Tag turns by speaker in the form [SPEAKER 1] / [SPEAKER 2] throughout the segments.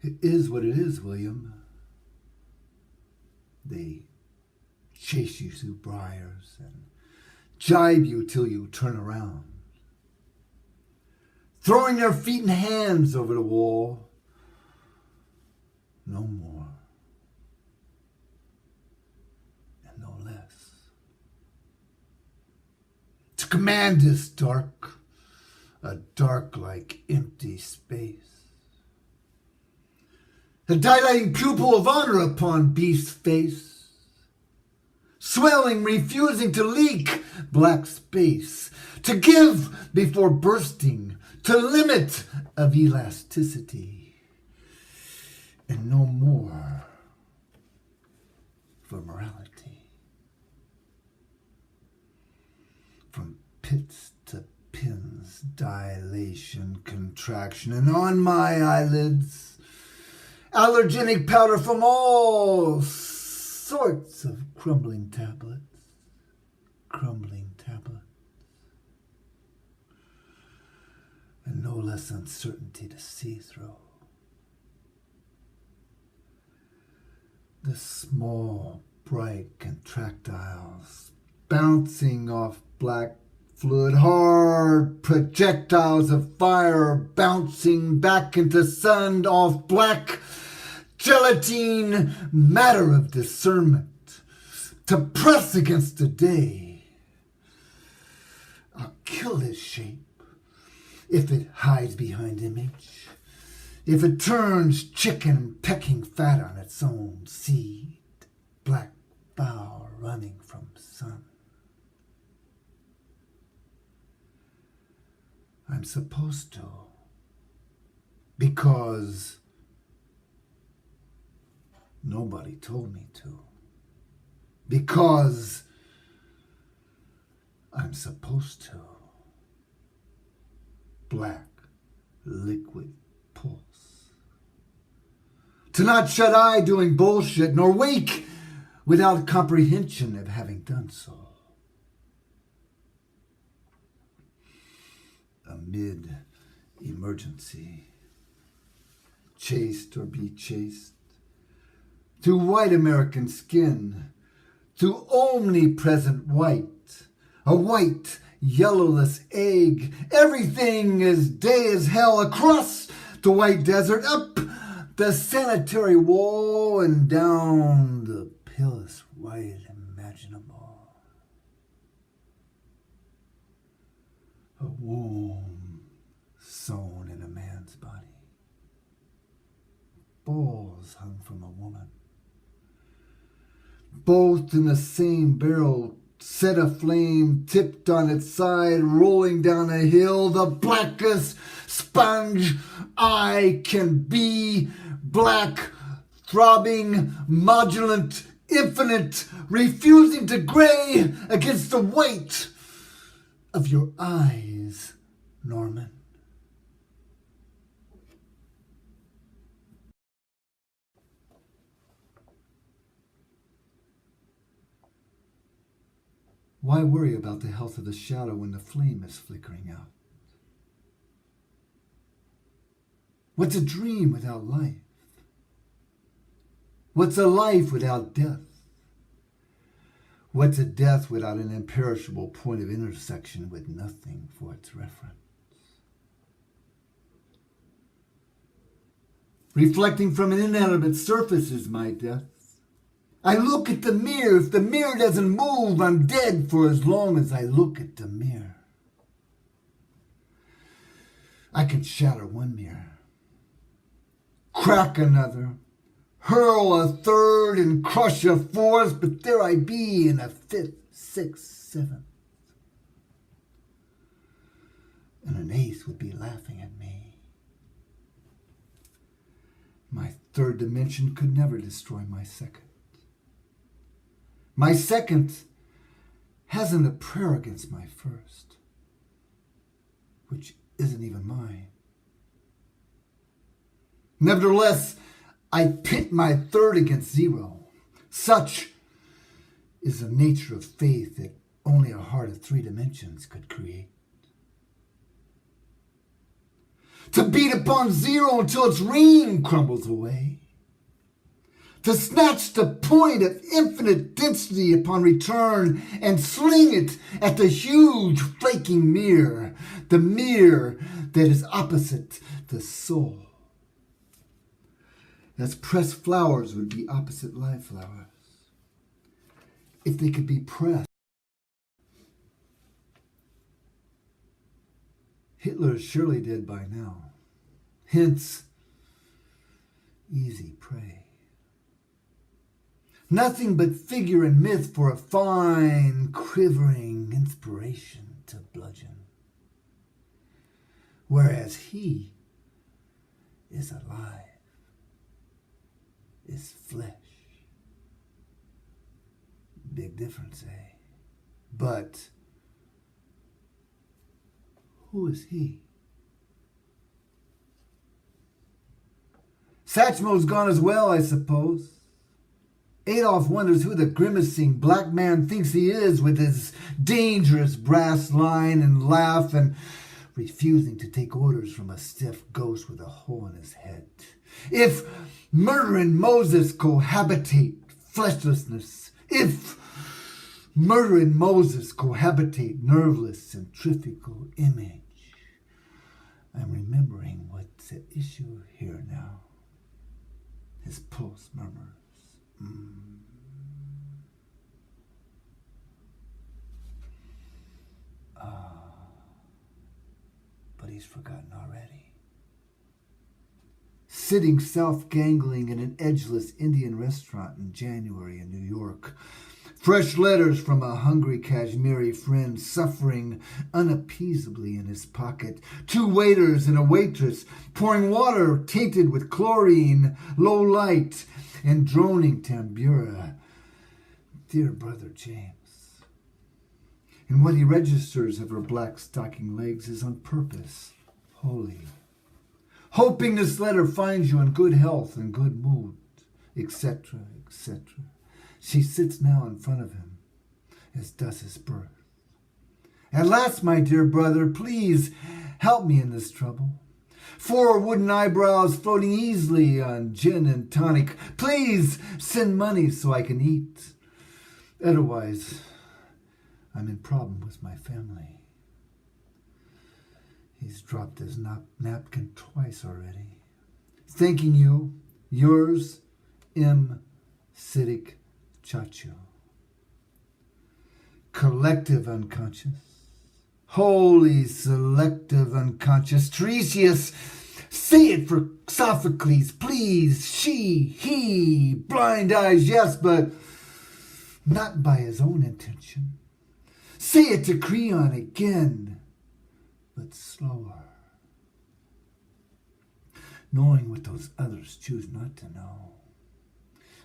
[SPEAKER 1] It is what it is, William. They chase you through briars and jibe you till you turn around, throwing their feet and hands over the wall. No more and no less. To command this dark, a dark like empty space. The dilating pupil of honor upon beast's face, swelling, refusing to leak black space, to give before bursting, to limit of elasticity, and no more for morality. From pits to pins, dilation, contraction, and on my eyelids, allergenic powder from all sorts of crumbling tablets, and no less uncertainty to see through. The small, bright contractiles bouncing off black fluid, hard projectiles of fire bouncing back into sun off black gelatine matter of discernment to press against the day. I'll kill his shape if it hides behind image, if it turns chicken pecking fat on its own seed, black bough running from sun. I'm supposed to, because nobody told me to, because I'm supposed to. Black liquid pulse. To not shut eye doing bullshit, nor wake without comprehension of having done so. Amid emergency, chased or be chased, through white American skin, through omnipresent white, a white, yellowless egg, everything as day as hell, across the white desert, up the sanitary wall, and down the palest white imaginable. A womb sewn in a man's body. Balls hung from a woman. Both in the same barrel, set aflame, tipped on its side, rolling down a hill, the blackest sponge I can be, black, throbbing, modulant, infinite, refusing to gray against the white of your eyes, Norman. Why worry about the health of the shadow when the flame is flickering out? What's a dream without life? What's a life without death? What's a death without an imperishable point of intersection with nothing for its reference? Reflecting from an inanimate surface is my death. I look at the mirror. If the mirror doesn't move, I'm dead for as long as I look at the mirror. I can shatter one mirror, crack another, hurl a third and crush a fourth, but there I be in a fifth, sixth, seventh. And an eighth would be laughing at me. My third dimension could never destroy my second. My second hasn't a prayer against my first, which isn't even mine. Nevertheless, I pit my third against zero. Such is the nature of faith that only a heart of 3 dimensions could create. to beat upon zero until its reign crumbles away, to snatch the point of infinite density upon return and sling it at the huge flaking mirror, the mirror that is opposite the soul. As pressed flowers would be opposite live flowers, if they could be pressed. Hitler is surely dead by now. Hence, easy prey. Nothing but figure and myth for a fine, quivering inspiration to bludgeon. Whereas he is alive, is flesh. Big difference, eh? But who is he? Satchmo's gone as well, I suppose. Adolf wonders who the grimacing black man thinks he is with his dangerous brass line and laugh and refusing to take orders from a stiff ghost with a hole in his head. If murder and Moses cohabitate fleshlessness, if murder and Moses cohabitate nerveless centrifugal image, I'm remembering what's at issue here now. His pulse murmurs. But he's forgotten already. Sitting self-gangling in an edgeless Indian restaurant in January in New York. Fresh letters from a hungry Kashmiri friend suffering unappeasably in his pocket. 2 waiters and a waitress pouring water tainted with chlorine, low light, and droning tambura. Dear brother James. And what he registers of her black stocking legs is on purpose, holy. Hoping this letter finds you in good health and good mood, etc., etc. She sits now in front of him, as does his birth. At last, my dear brother, please help me in this trouble. 4 wooden eyebrows floating easily on gin and tonic. Please send money so I can eat. Otherwise, I'm in problem with my family. He's dropped his napkin twice already. Thanking you, yours, M. Siddiq Chacho. Collective unconscious. Holy selective unconscious. Tiresias, say it for Sophocles, please. She, he, blind eyes, yes, but not by his own intention. Say it to Creon again, but slower. Knowing what those others choose not to know.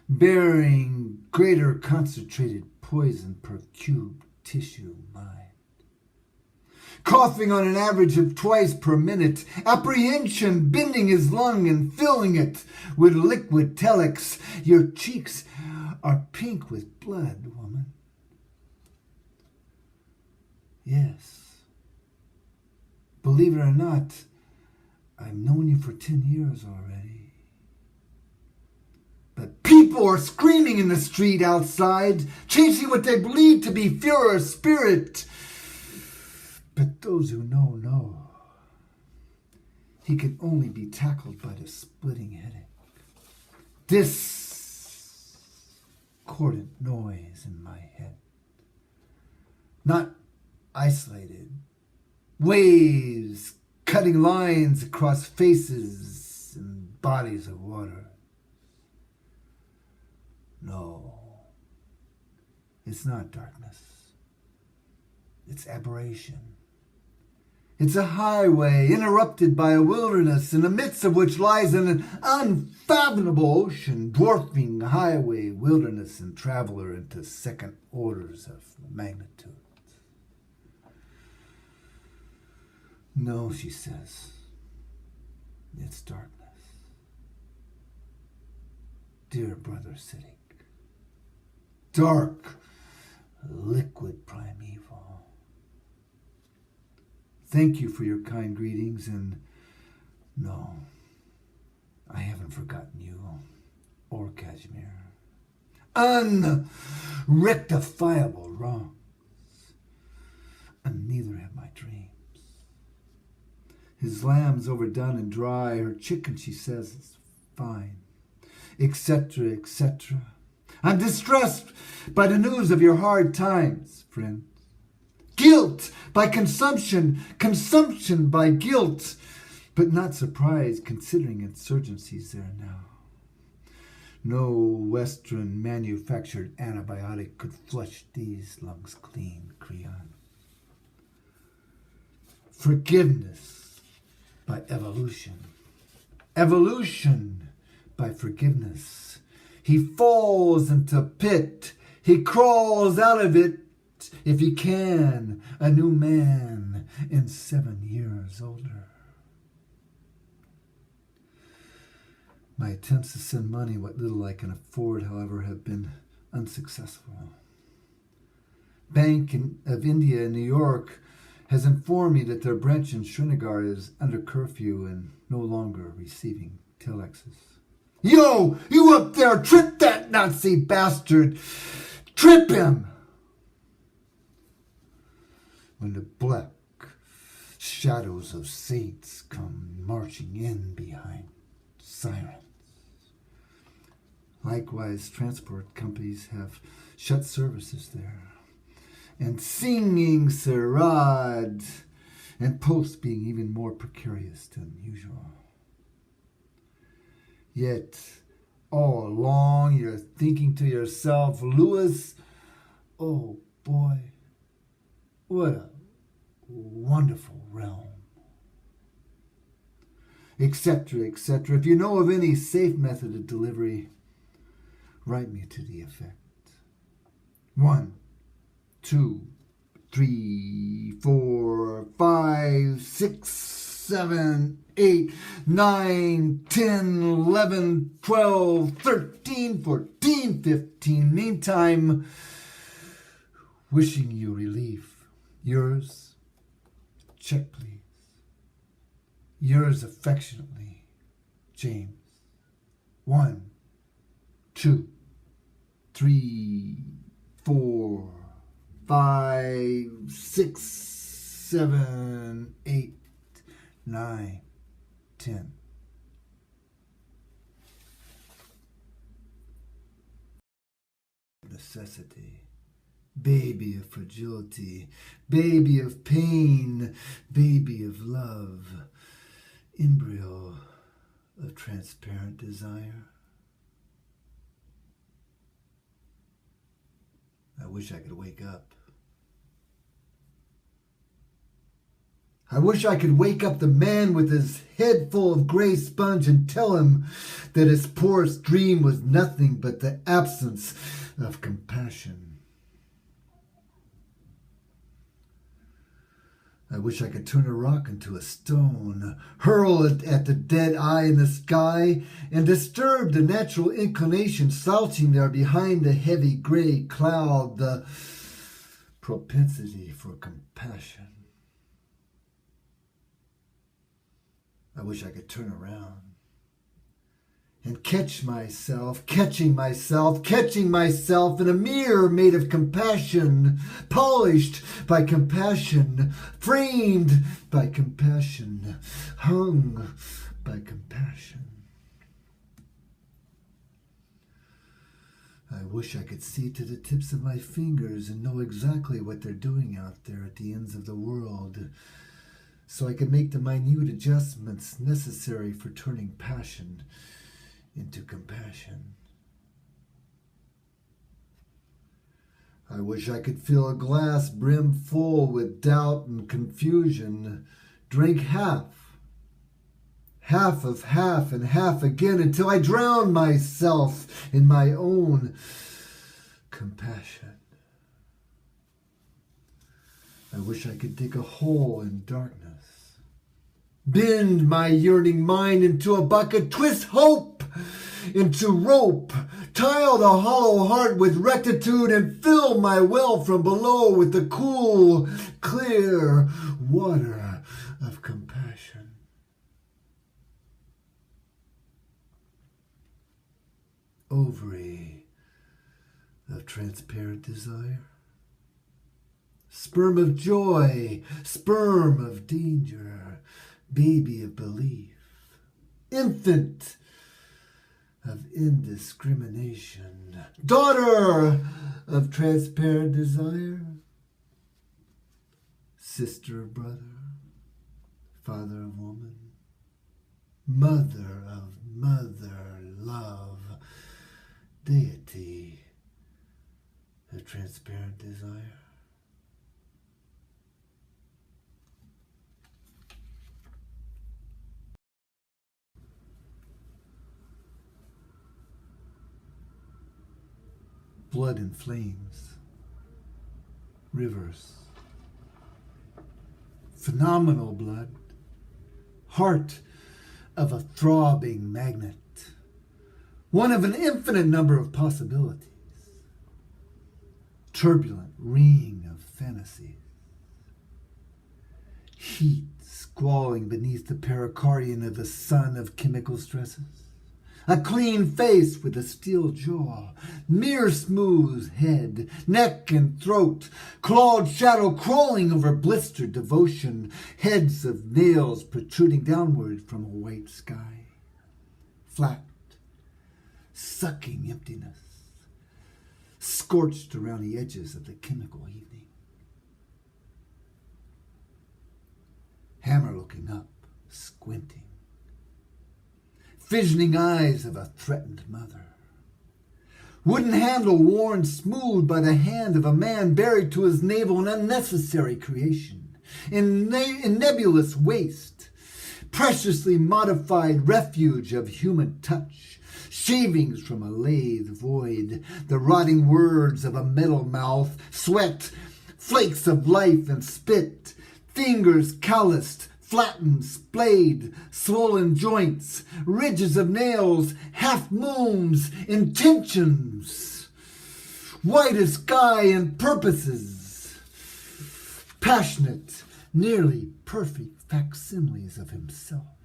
[SPEAKER 1] Bearing greater concentrated poison per cubed tissue mind. Coughing on an average of twice per minute. Apprehension bending his lung and filling it with liquid telex. Your cheeks are pink with blood, woman. Yes. Believe it or not, I've known you for 10 years already. But people are screaming in the street outside, chasing what they believe to be fear or spirit. But those who know, know. He can only be tackled by the splitting headache. This discordant noise in my head. Not isolated. Waves cutting lines across faces and bodies of water. No, it's not darkness. It's aberration. It's a highway interrupted by a wilderness in the midst of which lies an unfathomable ocean, dwarfing highway, wilderness, and traveler into second orders of magnitude. No, she says, it's darkness. Dear brother Siddiq. Dark, liquid primeval. Thank you for your kind greetings, and No, I haven't forgotten you or Kashmir. Unrectifiable wrongs, and neither have my dreams. His lamb's overdone and dry, her chicken, she says, is fine, etc., etc. I'm distressed by the news of your hard times, friends. Guilt by consumption, consumption by guilt, but not surprised considering insurgencies there now. No Western manufactured antibiotic could flush these lungs clean, Creon. Forgiveness by evolution. Evolution by forgiveness. He falls into a pit. He crawls out of it, if he can, a new man and 7 years older. My attempts to send money, what little I can afford, however, have been unsuccessful. Bank of India in New York has informed me that their branch in Srinagar is under curfew and no longer receiving telexes. Yo, you up there, trip that Nazi bastard! Trip him! When the black shadows of saints come marching in behind sirens. Likewise, transport companies have shut services there, and singing Sarad, and posts being even more precarious than usual. Yet, all along you're thinking to yourself, Lewis, oh boy, what a wonderful realm. Etc., etc. If you know of any safe method of delivery, write me to the effect. 1, 2, 3, 4, 5, 6, 7, 8, 9, 10, 11, 12, 13, 14, 15. Meantime, wishing you relief. Yours, check please. Yours affectionately, James. 1, 2, 3, 4, 5, 6, 7, 8, 9, 10. Necessity. Baby of fragility, baby of pain, baby of love, embryo of transparent desire. I wish I could wake up. I wish I could wake up the man with his head full of gray sponge and tell him that his poorest dream was nothing but the absence of compassion. I wish I could turn a rock into a stone, hurl it at the dead eye in the sky, and disturb the natural inclination slouching there behind the heavy gray cloud, the propensity for compassion. I wish I could turn around and catching myself in a mirror made of compassion, polished by compassion, framed by compassion, hung by compassion. I wish I could see to the tips of my fingers and know exactly what they're doing out there at the ends of the world, so I could make the minute adjustments necessary for turning passion into compassion. I wish I could fill a glass brim full with doubt and confusion, drink half of half and half again until I drown myself in my own compassion. I wish I could dig a hole in darkness, bend my yearning mind into a bucket, twist hope into rope, tile the hollow heart with rectitude, and fill my well from below with the cool, clear water of compassion. ovary of transparent desire. Sperm of joy, sperm of danger, baby of belief, infant of indiscrimination, daughter of transparent desire, sister of brother, father of woman, mother of mother love, deity of transparent desire. Blood in flames, rivers, phenomenal blood, heart of a throbbing magnet, one of an infinite number of possibilities, turbulent ring of fantasies, heat squalling beneath the pericardium of the sun of chemical stresses, a clean face with a steel jaw, mere smooth head, neck and throat, clawed shadow crawling over blistered devotion, heads of nails protruding downward from a white sky, flat, sucking emptiness, scorched around the edges of the chemical evening. Hammer looking up, squinting. Visioning eyes of a threatened mother. Wooden handle worn smooth by the hand of a man buried to his navel in unnecessary creation. In nebulous waste. Preciously modified refuge of human touch. Shavings from a lathe void. The rotting words of a metal mouth. Sweat. Flakes of life and spit. Fingers calloused. Flattened, splayed, swollen joints, ridges of nails, half moons, intentions, white as sky and purposes, passionate, nearly perfect facsimiles of himself.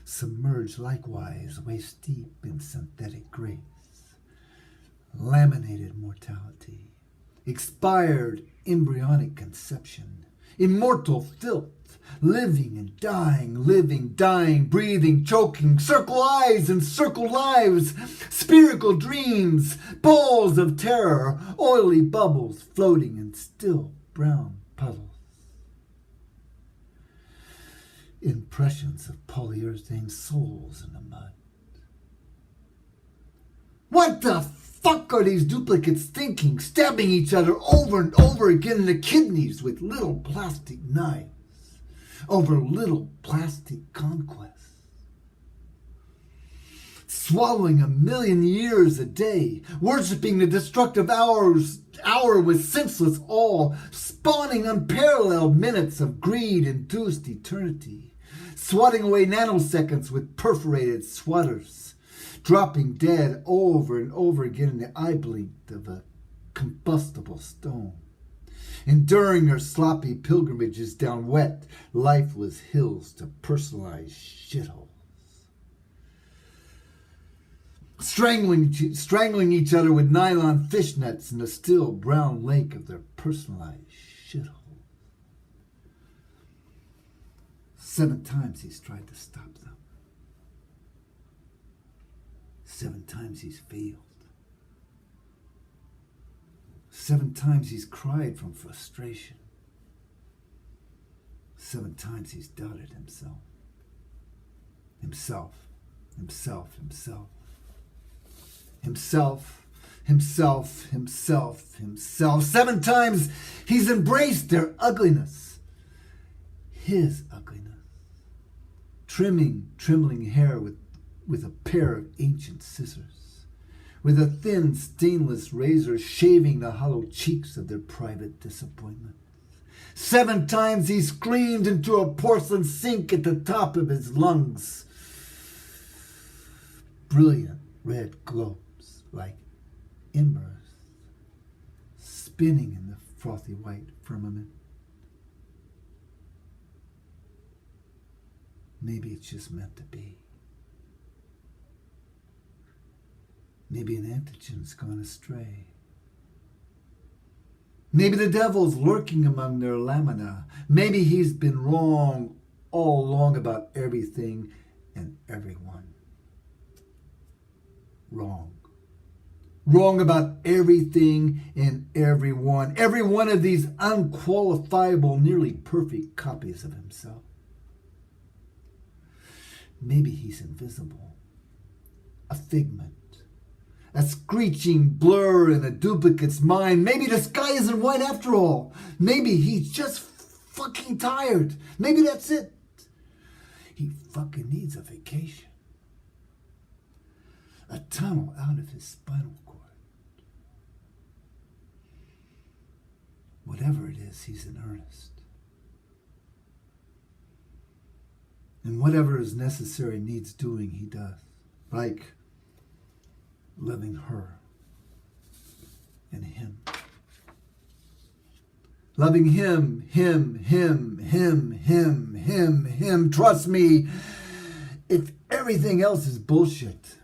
[SPEAKER 1] Submerged likewise waist deep in synthetic grace, laminated mortality, expired embryonic conception, immortal filth, living, dying, breathing, choking, circle eyes and circle lives, spherical dreams, balls of terror, oily bubbles floating in still brown puddles. Impressions of polyurethane souls in the mud. What the fuck are these duplicates thinking, stabbing each other over and over again in the kidneys with little plastic knives over little plastic conquests? Swallowing 1,000,000 years a day, worshipping the destructive hour with senseless awe, spawning unparalleled minutes of greed-induced eternity, swatting away nanoseconds with perforated swatters, dropping dead over and over again in the eye blink of a combustible stone, enduring their sloppy pilgrimages down wet, lifeless hills to personalized shitholes, strangling each other with nylon fishnets in the still brown lake of their personalized shitholes. 7 times he's tried to stop them. 7 times he's failed. 7 times he's cried from frustration. 7 times he's doubted himself. Himself. 7 times he's embraced their ugliness. His ugliness. Trembling hair with a pair of ancient scissors, with a thin stainless razor shaving the hollow cheeks of their private disappointment. 7 times he screamed into a porcelain sink at the top of his lungs. Brilliant red globes like embers spinning in the frothy white firmament. Maybe it's just meant to be. Maybe an antigen's gone astray. Maybe the devil's lurking among their lamina. Maybe he's been wrong all along about everything and everyone. Wrong. Wrong about everything and everyone. Every one of these unqualifiable, nearly perfect copies of himself. Maybe he's invisible. A figment. A screeching blur in a duplicate's mind. Maybe the sky isn't white after all. Maybe he's just fucking tired. Maybe that's it. He fucking needs a vacation. A tunnel out of his spinal cord. Whatever it is, he's in earnest. And whatever is necessary needs doing, he does. Like loving her and him. Loving him. Trust me, if everything else is bullshit,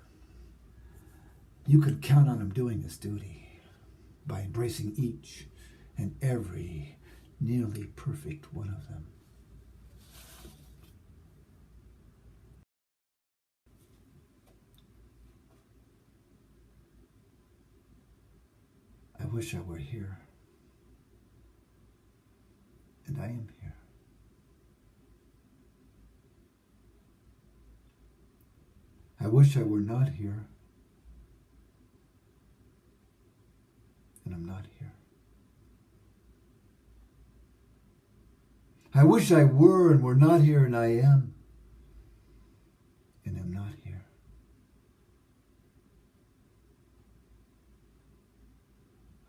[SPEAKER 1] you could count on him doing his duty by embracing each and every nearly perfect one of them. I wish I were here. And I am here. I wish I were not here. And I'm not here. I wish I were and were not here, and I am. And am not here.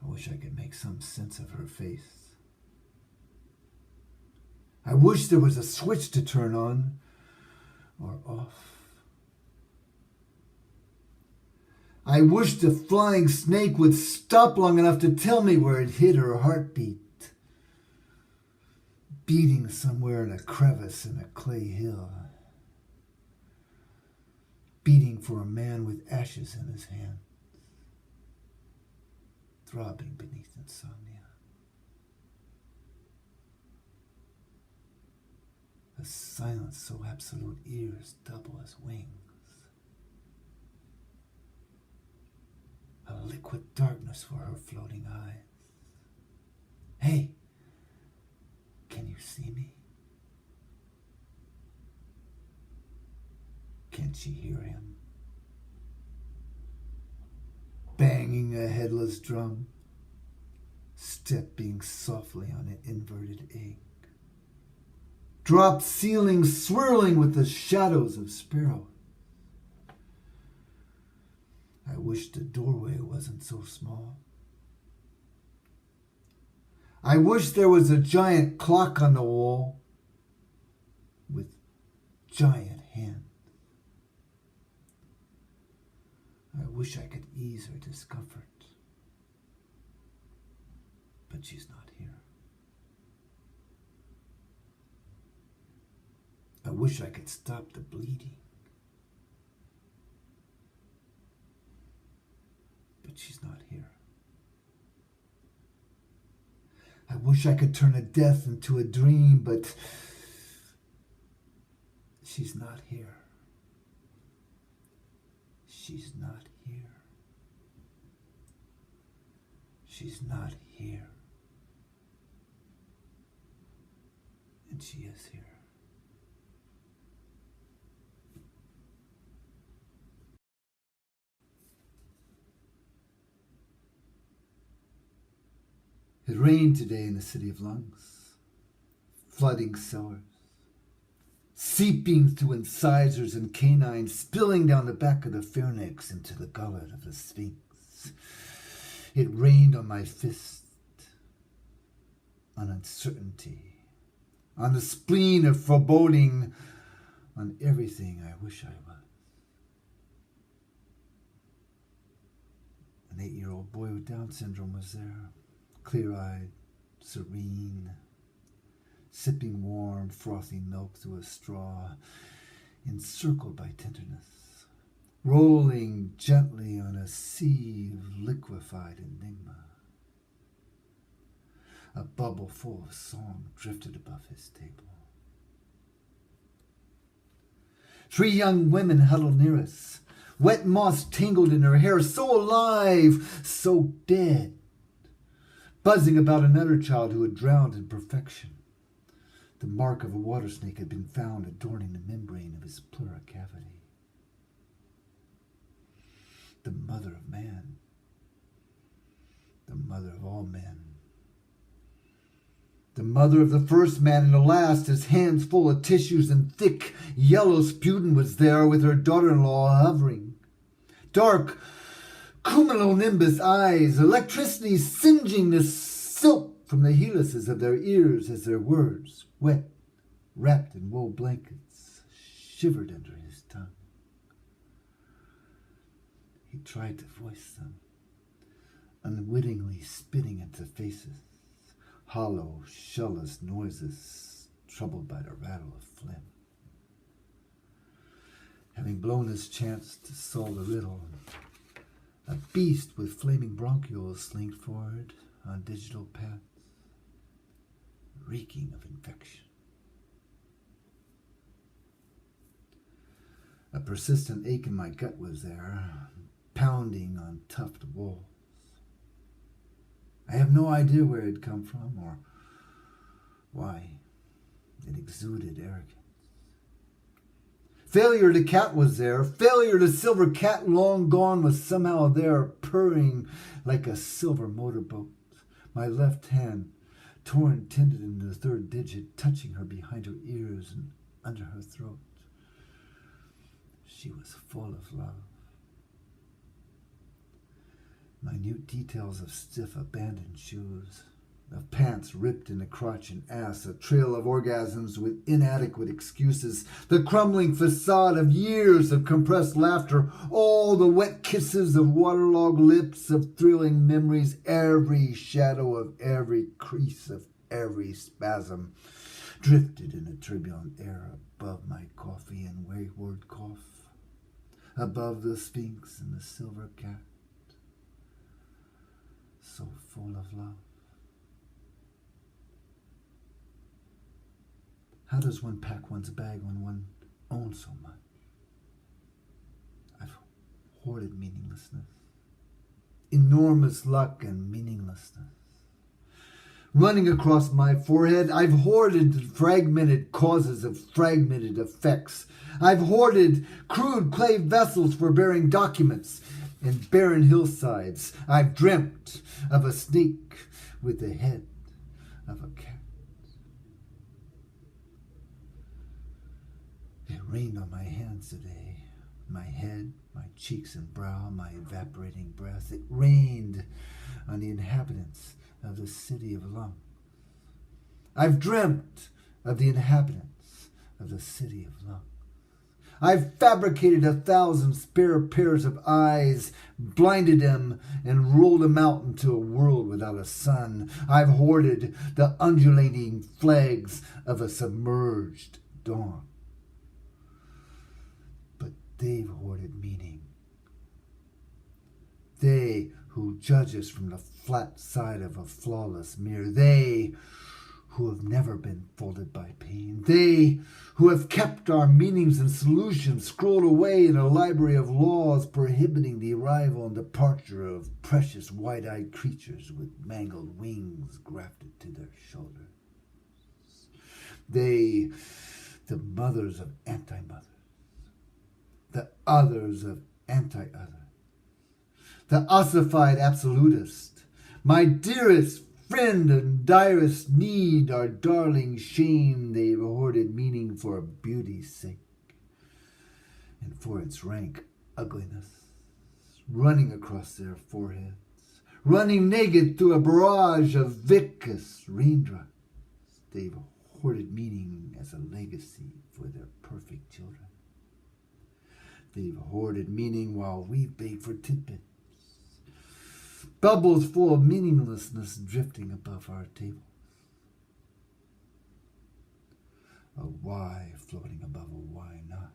[SPEAKER 1] I wish I could make some sense of her face. I wish there was a switch to turn on or off. I wish the flying snake would stop long enough to tell me where it hit her heartbeat. Beating somewhere in a crevice in a clay hill. Beating for a man with ashes in his hands. Throbbing beneath insomnia. A silence so absolute ears double as wings. A liquid darkness for her floating eyes. Hey, can you see me? Can she hear him? Banging a headless drum, stepping softly on an inverted egg. Drop ceiling swirling with the shadows of sparrows. I wish the doorway wasn't so small. I wish there was a giant clock on the wall with giant hands. I wish I could ease her discomfort. But she's not here. I wish I could stop the bleeding. But she's not here. I wish I could turn a death into a dream, but she's not here. She's not here. She's not here. And she is here. It rained today in the city of lungs, flooding cellars, seeping through incisors and canines, spilling down the back of the pharynx into the gullet of the sphinx. It rained on my fist, on uncertainty, on the spleen of foreboding, on everything I wish I was. An 8-year-old boy with Down syndrome was there. Clear-eyed, serene, sipping warm, frothy milk through a straw, encircled by tenderness, rolling gently on a sea of liquefied enigma. A bubble full of song drifted above his table. 3 young women huddled near us. Wet moss tingled in her hair, so alive, so dead. Buzzing about another child who had drowned in perfection. The mark of a water snake had been found adorning the membrane of his pleural cavity. The mother of man. The mother of all men. The mother of the first man and the last, his hands full of tissues and thick yellow sputum, was there with her daughter-in-law hovering. Dark cumulonimbus eyes, electricity singeing the silk from the helices of their ears as their words, wet, wrapped in wool blankets, shivered under his tongue. He tried to voice them, unwittingly spitting into faces. Hollow, shellless noises, troubled by the rattle of phlegm. Having blown his chance to solve the riddle, a beast with flaming bronchioles slinked forward on digital paths, reeking of infection. A persistent ache in my gut was there, pounding on tufted walls. I have no idea where it had come from or why. It exuded arrogance. Failure the cat was there. Failure the silver cat long gone was somehow there, purring like a silver motorboat. My left hand, torn, tended into the 3rd digit, touching her behind her ears and under her throat. She was full of love. Minute details of stiff, abandoned shoes, of pants ripped in the crotch and ass, a trail of orgasms with inadequate excuses, the crumbling facade of years of compressed laughter, all the wet kisses of waterlogged lips, of thrilling memories, every shadow of every crease of every spasm, drifted in a turbulent air above my coffee and wayward cough, above the Sphinx and the silver cat. So full of love. How does one pack one's bag when one owns so much? I've hoarded meaninglessness. Enormous luck and meaninglessness. Running across my forehead, I've hoarded fragmented causes of fragmented effects. I've hoarded crude clay vessels for bearing documents. In barren hillsides, I've dreamt of a snake with the head of a cat. It rained on my hands today, my head, my cheeks and brow, my evaporating breath. It rained on the inhabitants of the city of lungs. I've dreamt of the inhabitants of the city of lungs. I've fabricated 1,000 spare pairs of eyes, blinded them, and rolled them out into a world without a sun. I've hoarded the undulating flags of a submerged dawn. But they've hoarded meaning. They who judge us from the flat side of a flawless mirror. They who have never been folded by pain. They who have kept our meanings and solutions scrolled away in a library of laws prohibiting the arrival and departure of precious wide-eyed creatures with mangled wings grafted to their shoulders. They, the mothers of anti-mothers, the others of anti-others, the ossified absolutist, my dearest friend and direst need, our darling shame, they've hoarded meaning for beauty's sake and for its rank ugliness, running across their foreheads, running naked through a barrage of viscous raindrops. They've hoarded meaning as a legacy for their perfect children. They've hoarded meaning while we beg for tidbits. Bubbles full of meaninglessness drifting above our tables. A why floating above a why not.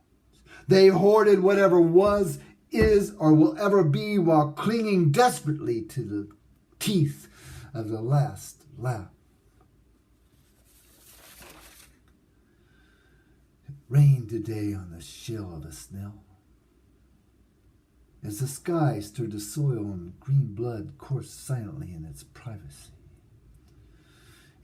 [SPEAKER 1] They hoarded whatever was is or will ever be, while clinging desperately to the teeth of the last laugh. It rained today on the shell of a snail. As the sky stirred the soil and green blood coursed silently in its privacy.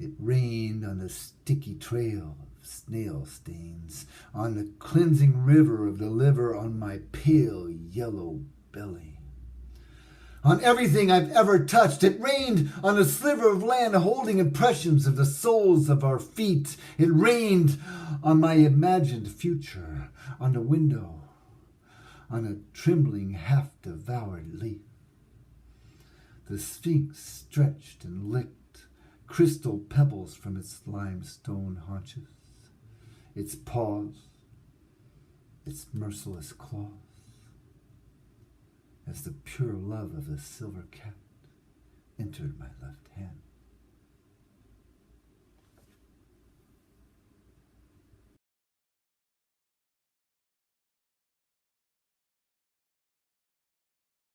[SPEAKER 1] It rained on the sticky trail of snail stains, on the cleansing river of the liver, on my pale yellow belly. On everything I've ever touched. It rained on a sliver of land holding impressions of the soles of our feet. It rained on my imagined future, on the window, on a trembling, half-devoured leaf. The Sphinx stretched and licked crystal pebbles from its limestone haunches, its paws, its merciless claws, as the pure love of the silver cat entered my left hand.